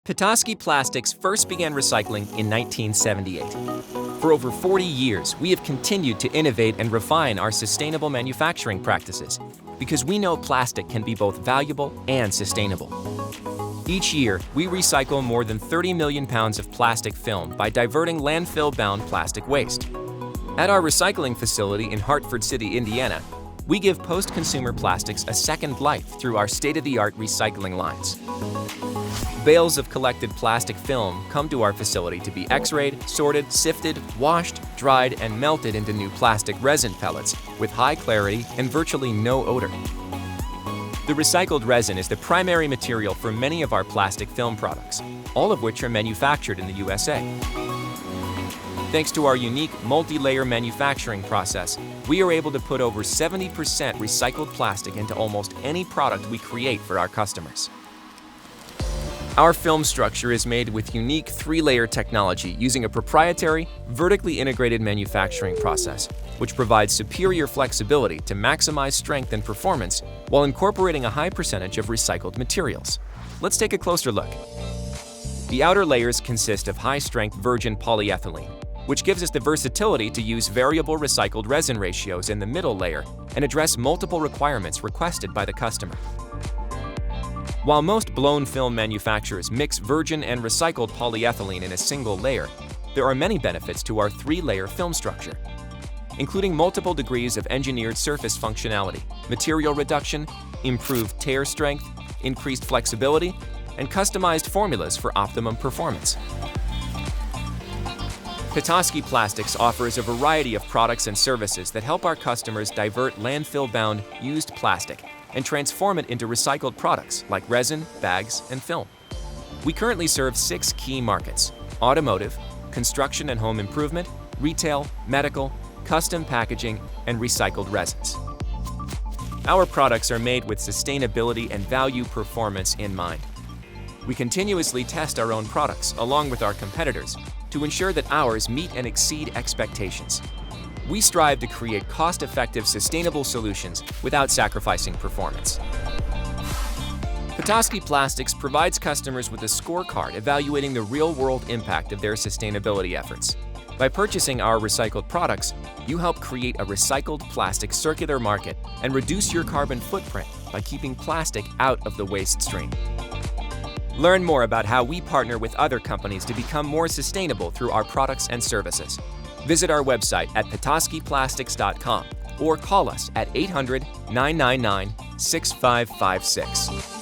Petoskey Plastics first began recycling in 1978. For over 40 years, we have continued to innovate and refine our sustainable manufacturing practices because we know plastic can be both valuable and sustainable. Each year, we recycle more than 30 million pounds of plastic film by diverting landfill-bound plastic waste. At our recycling facility in Hartford City, Indiana, we give post-consumer plastics a second life through our state-of-the-art recycling lines. Bales of collected plastic film come to our facility to be X-rayed, sorted, sifted, washed, dried, and melted into new plastic resin pellets with high clarity and virtually no odor. The recycled resin is the primary material for many of our plastic film products, all of which are manufactured in the USA. Thanks to our unique multi-layer manufacturing process, we are able to put over 70% recycled plastic into almost any product we create for our customers. Our film structure is made with unique 3-layer technology using a proprietary, vertically integrated manufacturing process, which provides superior flexibility to maximize strength and performance while incorporating a high percentage of recycled materials. Let's take a closer look. The outer layers consist of high-strength virgin polyethylene, which gives us the versatility to use variable recycled resin ratios in the middle layer and address multiple requirements requested by the customer. While most blown film manufacturers mix virgin and recycled polyethylene in a single layer, there are many benefits to our 3-layer film structure, including multiple degrees of engineered surface functionality, material reduction, improved tear strength, increased flexibility, and customized formulas for optimum performance. Petoskey Plastics offers a variety of products and services that help our customers divert landfill-bound used plastic and transform it into recycled products like resin, bags, and film. We currently serve 6 key markets: automotive, construction and home improvement, retail, medical, custom packaging, and recycled resins. Our products are made with sustainability and value performance in mind. We continuously test our own products along with our competitors to ensure that ours meet and exceed expectations. We strive to create cost-effective, sustainable solutions without sacrificing performance. Petoskey Plastics provides customers with a scorecard evaluating the real-world impact of their sustainability efforts. By purchasing our recycled products, you help create a recycled plastic circular market and reduce your carbon footprint by keeping plastic out of the waste stream. Learn more about how we partner with other companies to become more sustainable through our products and services. Visit our website at petoskeyplastics.com or call us at 800-999-6556.